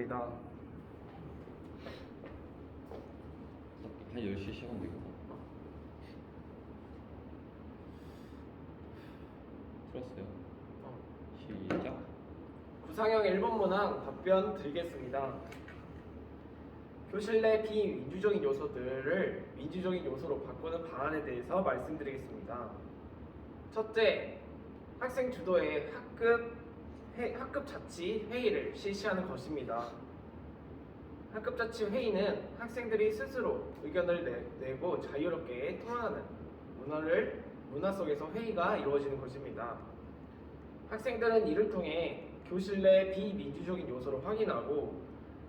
입니다. 한 10시 시간 되겠다. 풀었어요. 시작. 구상형 1번 문항 답변 드리겠습니다. 교실 내 비민주적인 요소들을 민주적인 요소로 바꾸는 방안에 대해서 말씀드리겠습니다. 첫째, 학생 주도의 학급 자치 회의를 실시하는 것입니다. 학급 자치 회의는 학생들이 스스로 의견을 내고 자유롭게 토론하는 문화 속에서 회의가 이루어지는 것입니다. 학생들은 이를 통해 교실 내 비민주적인 요소를 확인하고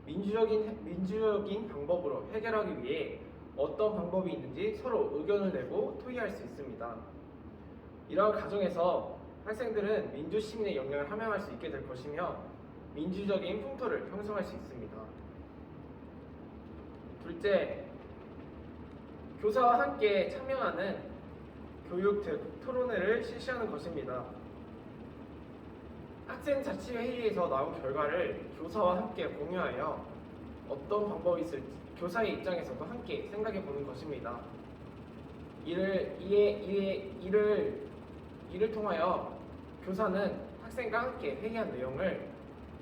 민주적인 방법으로 해결하기 위해 어떤 방법이 있는지 서로 의견을 내고 토의할 수 있습니다. 이러한 과정에서 학생들은 민주시민의 역량을 함양할 수 있게 될 것이며 민주적인 풍토를 형성할 수 있습니다. 둘째, 교사와 함께 참여하는 교육 토론회를 실시하는 것입니다. 학생 자치회의에서 나온 결과를 교사와 함께 공유하여 어떤 방법이 있을지 교사의 입장에서도 함께 생각해 보는 것입니다. 이를 통하여 교사는 학생과 함께 회의한 내용을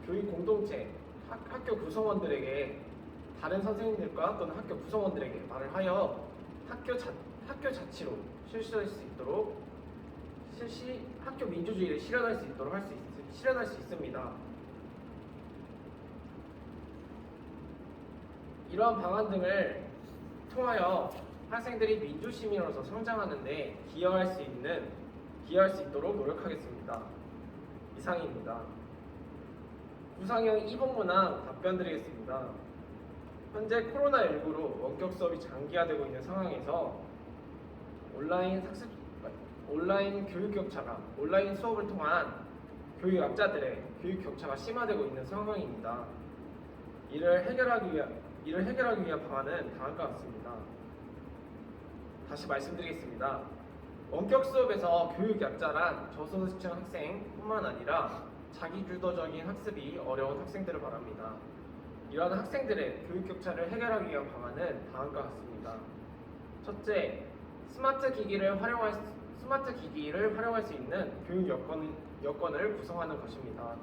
교육 공동체, 학교 구성원들에게 다른 선생님들과 또는 학교 구성원들에게 말을 하여 학교 자치로 실시할 수 있도록 학교 민주주의를 실현할 수 있습니다. 이러한 방안 등을 통하여 학생들이 민주시민으로서 성장하는 데 기여할 수 있도록 노력하겠습니다. 이상입니다. 구상형 2번 문항 답변 드리겠습니다. 현재 코로나19로 원격 수업이 장기화되고 있는 상황에서 온라인 수업을 통한 교육학자들의 교육 격차가 심화되고 있는 상황입니다. 이를 해결하기 위한 방안은 다음과 같습니다. 다시 말씀드리겠습니다. 원격 수업에서 교육약자란 저소득층 학생뿐만 아니라 자기주도적인 학습이 어려운 학생들을 말합니다. 이러한 학생들의 교육 격차를 해결하기 위한 방안은 다음과 같습니다. 첫째, 스마트 기기를 활용할 수 있는 교육 여건을 구성하는 것입니다.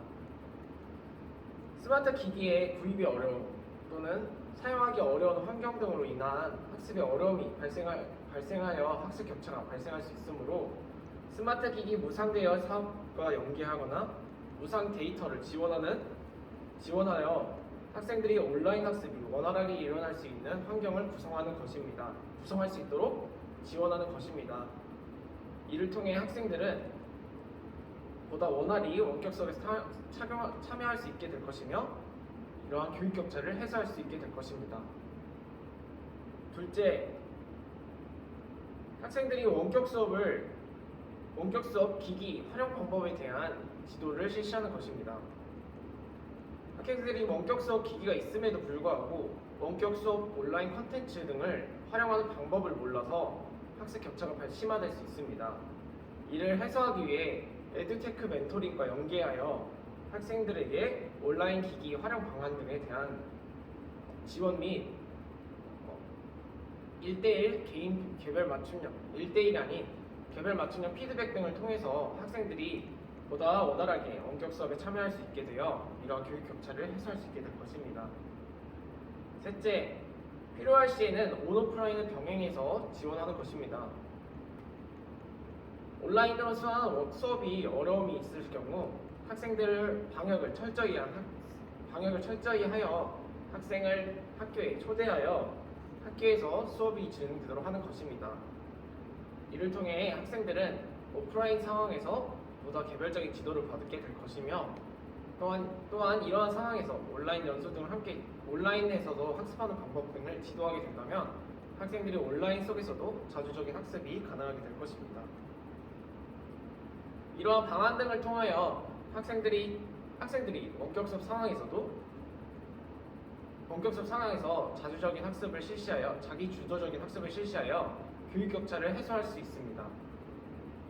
스마트 기기의 구입이 어려움 또는 사용하기 어려운 환경 등으로 인한 학습에 어려움이 발생하여 학습 격차가 발생할 수 있으므로 스마트 기기 무상 대여 사업과 연계하거나 무상 데이터를 지원하여 학생들이 온라인 학습이 원활하게 일어날 수 있는 환경을 구성할 수 있도록 지원하는 것입니다. 이를 통해 학생들은 보다 원활히 원격 수업에 참여할 수 있게 될 것이며 이러한 교육 격차를 해소할 수 있게 될 것입니다. 둘째, 학생들이 원격 수업 기기 활용 방법에 대한 지도를 실시하는 것입니다. 학생들이 원격 수업 기기가 있음에도 불구하고 원격 수업 온라인 콘텐츠 등을 활용하는 방법을 몰라서 학습 격차가 심화될 수 있습니다. 이를 해소하기 위해 에듀테크 멘토링과 연계하여 학생들에게 온라인 기기 활용 방안 등에 대한 지원 및 1대1 개인 개별 맞춤형, 1대1이 아닌 개별 맞춤형 피드백 등을 통해서 학생들이 보다 원활하게 원격 수업에 참여할 수 있게 되어 이러한 교육 격차를 해소할 수 있게 될 것입니다. 셋째, 필요할 시에는 온오프라인을 병행해서 지원하는 것입니다. 온라인으로 수업이 어려움이 있을 경우 학생들을 방역을 철저히 하여 학생을 학교에 초대하여 학교에서 수업이 진행되도록 하는 것입니다. 이를 통해 학생들은 오프라인 상황에서 보다 개별적인 지도를 받게 될 것이며 또한 이러한 상황에서 온라인 연수 등을 함께 온라인에서도 학습하는 방법 등을 지도하게 된다면 학생들이 온라인 속에서도 자주적인 학습이 가능하게 될 것입니다. 이러한 방안 등을 통하여 학생들이 원격 수업 상황에서 자주적인 학습을 실시하여 자기 주도적인 학습을 실시하여 교육 격차를 해소할 수 있습니다.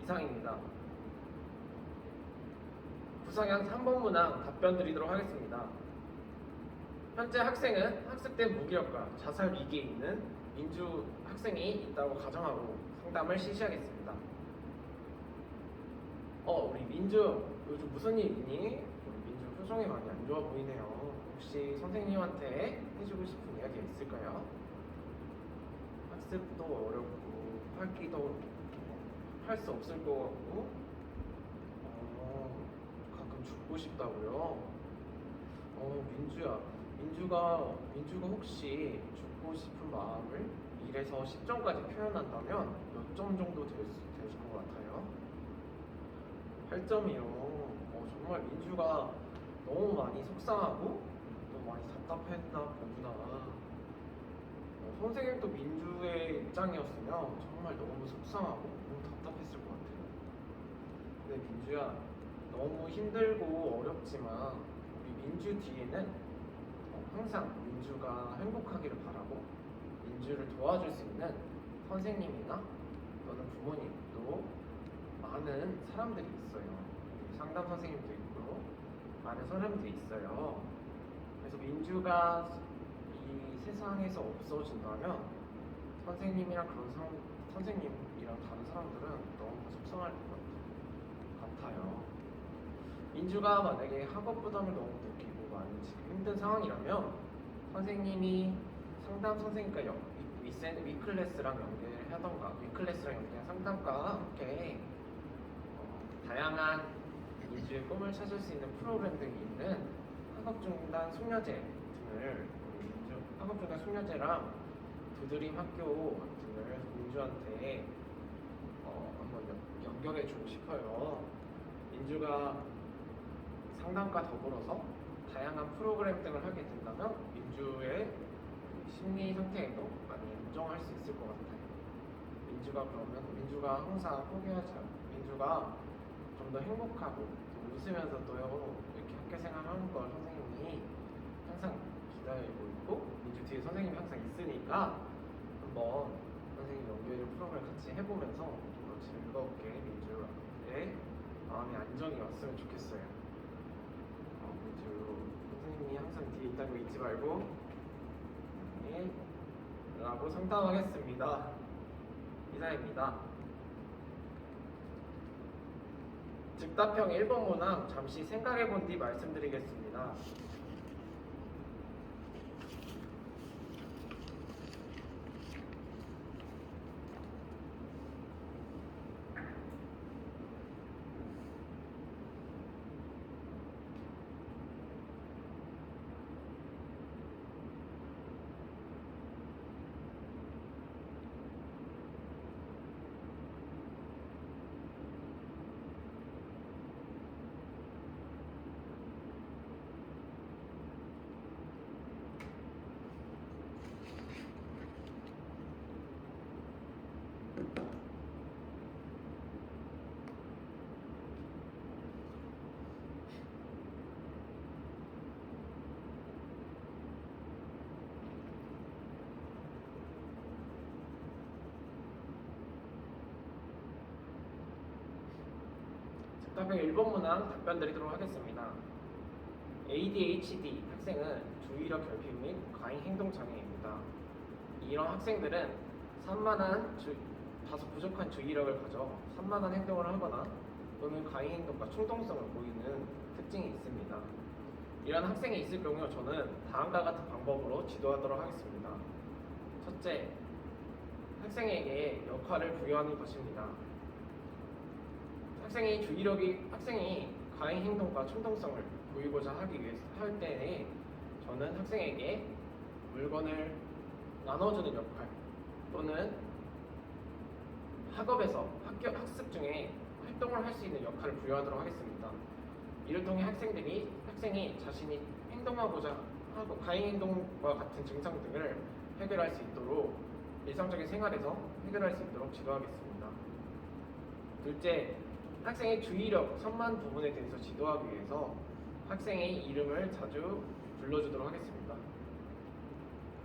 이상입니다. 구상형 3번 문항 답변 드리도록 하겠습니다. 현재 학생은 학습된 무기력과 자살 위기에 있는 민주 학생이 있다고 가정하고 상담을 실시하겠습니다. 우리 민주 요즘 무슨 일 있니? 우리 민주 표정이 많이 안 좋아 보이네요. 혹시 선생님한테 해주고 싶은 이야기 있을까요? 학습도 어렵고 활기도 할 수 없을 것 같고 가끔 죽고 싶다고요? 민주가 혹시 죽고 싶은 마음을 1에서 10점까지 표현한다면 몇 점 정도 되실 것 같아요? 8점이요. 정말 민주가 너무 많이 속상하고 너무 많이 답답했나 보구나. 선생님도 민주의 입장이었으면 정말 너무 속상하고 너무 답답했을 것 같아요. 근데 민주야, 너무 힘들고 어렵지만 우리 민주 뒤에는 항상 민주가 행복하기를 바라고 민주를 도와줄 수 있는 선생님이나 또는 부모님 또 많은 사람들이 있어요. 상담 선생님도 있고 많은 사람들이 있어요. 그래서 민주가 이 세상에서 없어진다면 선생님이랑 다른 사람들은 너무 속상할 것 같아요. 민주가 만약에 학업 부담을 너무 느끼고 많이 지금 힘든 상황이라면 선생님이 상담 선생님과 위클래스랑 연계하던가 위클래스랑 연계한 상담과 함께 다양한 민주의 꿈을 찾을 수 있는 프로그램 등이 있는 학업중단 숙려제 등을 학업중단 숙려제랑 두드림 학교 등을 민주한테 한번 연결해 주고 싶어요. 민주가 상담과 더불어서 다양한 프로그램 등을 하게 된다면 민주의 심리 상태에도 많이 안정할 수 있을 것 같아요. 민주가 항상 포기하지 않고 민주가 좀 더 행복하고 또 웃으면서도요 이렇게 학교 생활하는 걸 선생님이 항상 기다리고 있고 민주 뒤에 선생님이 항상 있으니까 한번 선생님 연결 프로그램 같이 해보면서 좀 더 즐겁게 민주의 마음의 안정이 왔으면 좋겠어요. 민주 선생님이 항상 뒤에 있다는 거 잊지 말고 라고 상담하겠습니다. 이상입니다. 즉답형 1번 문항 잠시 생각해본 뒤 말씀드리겠습니다. 답변 1번 문항 답변 드리도록 하겠습니다. ADHD 학생은 주의력 결핍 및 과잉 행동 장애입니다. 이런 학생들은 다소 부족한 주의력을 가져 산만한 행동을 하거나 또는 과잉 행동과 충동성을 보이는 특징이 있습니다. 이런 학생이 있을 경우 저는 다음과 같은 방법으로 지도하도록 하겠습니다. 첫째, 학생에게 역할을 부여하는 것입니다. 학생이 과잉 행동과 충동성을 보이고자 하기 위해서 할 때에 저는 학생에게 물건을 나눠주는 역할 또는 학업에서 학습 중에 활동을 할 수 있는 역할을 부여하도록 하겠습니다. 이를 통해 학생이 자신이 행동하고자 하고 과잉 행동과 같은 증상 등을 해결할 수 있도록 일상적인 생활에서 해결할 수 있도록 지도하겠습니다. 둘째, 학생의 주의력, 선만 부분에 대해서 지도하기 위해서 학생의 이름을 자주 불러주도록 하겠습니다.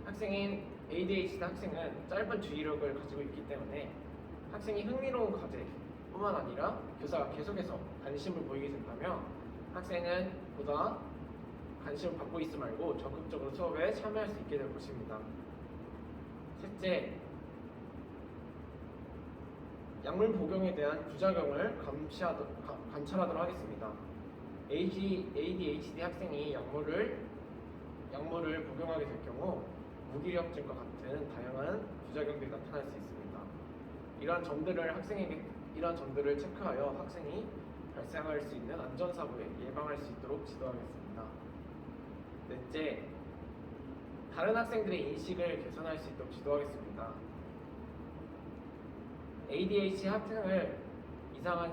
학생인 ADHD 학생은 짧은 주의력을 가지고 있기 때문에 학생이 흥미로운 과제뿐만 아니라 교사가 계속해서 관심을 보이게 된다면 학생은 보다 관심을 받고 있음 말고 적극적으로 수업에 참여할 수 있게 될 것입니다. 셋째, 약물 복용에 대한 부작용을 관찰하도록 하겠습니다. ADHD 학생이 약물을 복용하게 될 경우 무기력증과 같은 다양한 부작용들이 나타날 수 있습니다. 이러한 점들을 체크하여 학생이 발생할 수 있는 안전사고에 예방할 수 있도록 지도하겠습니다. 넷째, 다른 학생들의 인식을 개선할 수 있도록 지도하겠습니다. ADHD 학생을 이상한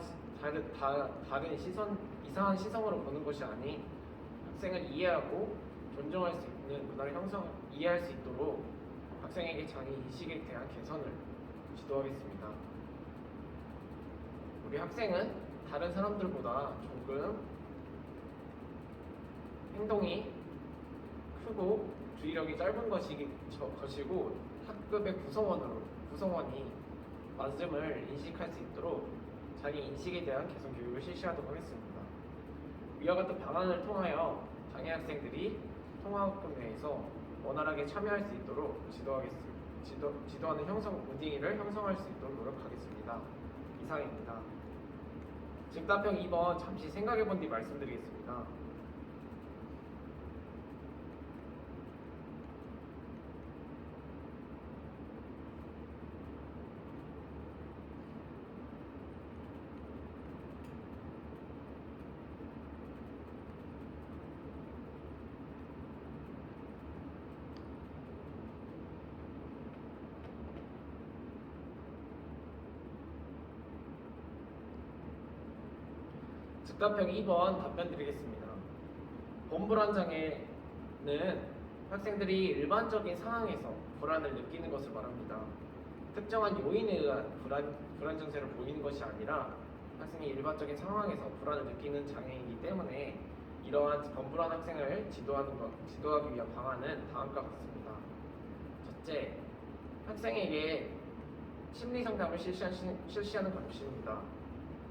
시선으로 보는 것이 아닌 학생을 이해하고 존중할 수 있는 문화를 이해할 수 있도록 학생에게 자기 인식에 대한 개선을 지도하겠습니다. 우리 학생은 다른 사람들보다 조금 행동이 크고 주의력이 짧은 것이고 학급의 구성원이 맞음을 인식할 수 있도록 자기 인식에 대한 개선 교육을 실시하도록 하겠습니다. 위와 같은 방안을 통하여 장애 학생들이 통합학급 내에서 원활하게 참여할 수 있도록 지도하는 문의를 형성할 수 있도록 노력하겠습니다. 이상입니다. 즉답형 2번 잠시 생각해본 뒤 말씀드리겠습니다. 즉답형 2번 답변 드리겠습니다. 범불안 장애는 학생들이 일반적인 상황에서 불안을 느끼는 것을 말합니다. 특정한 요인에 의한 불안 증세를 보이는 것이 아니라 학생이 일반적인 상황에서 불안을 느끼는 장애이기 때문에 이러한 범불안 학생을 지도하기 위한 방안은 다음과 같습니다. 첫째, 학생에게 심리 상담을 실시하는 것입니다.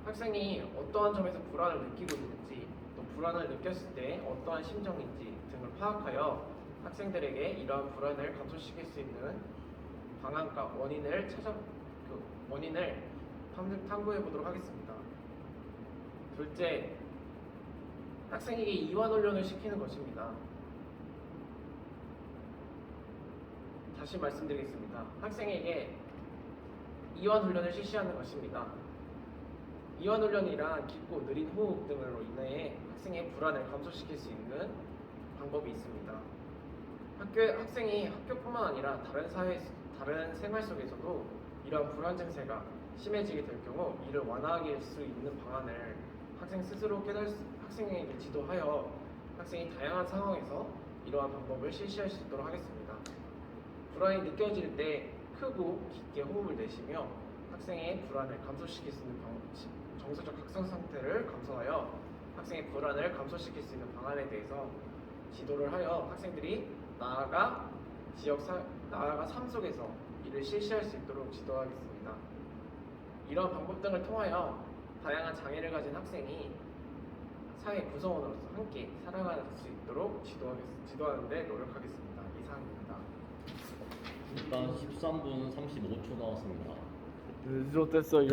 학생이 어떠한 점에서 불안을 느끼고 있는지, 또 불안을 느꼈을 때 어떠한 심정인지 등을 파악하여 학생들에게 이러한 불안을 감소시킬 수 있는 방안과 원인을 탐구해 보도록 하겠습니다. 둘째, 학생에게 이완 훈련을 시키는 것입니다. 다시 말씀드리겠습니다. 학생에게 이완 훈련을 실시하는 것입니다. 이완 훈련이란 깊고 느린 호흡 등으로 인해 학생의 불안을 감소시킬 수 있는 방법이 있습니다. 학생이 학교뿐만 아니라 다른 생활 속에서도 이러한 불안 증세가 심해지게 될 경우 이를 완화하게 할 수 있는 방안을 학생 스스로 학생에게 지도하여 학생이 다양한 상황에서 이러한 방법을 실시할 수 있도록 하겠습니다. 불안이 느껴질 때 크고 깊게 호흡을 내쉬며 학생의 불안을 감소시킬 수 있는 정서적 각성 상태를 감소하여 학생의 불안을 감소시킬 수 있는 방안에 대해서 지도를 하여 학생들이 나아가 삶 속에서 이를 실시할 수 있도록 지도하겠습니다. 이러한 방법 등을 통하여 다양한 장애를 가진 학생이 사회 구성원으로서 함께 살아갈 수 있도록 지도하는 데 노력하겠습니다. 이상입니다. 일단 13분 35초 나왔습니다. 늦었댔어요.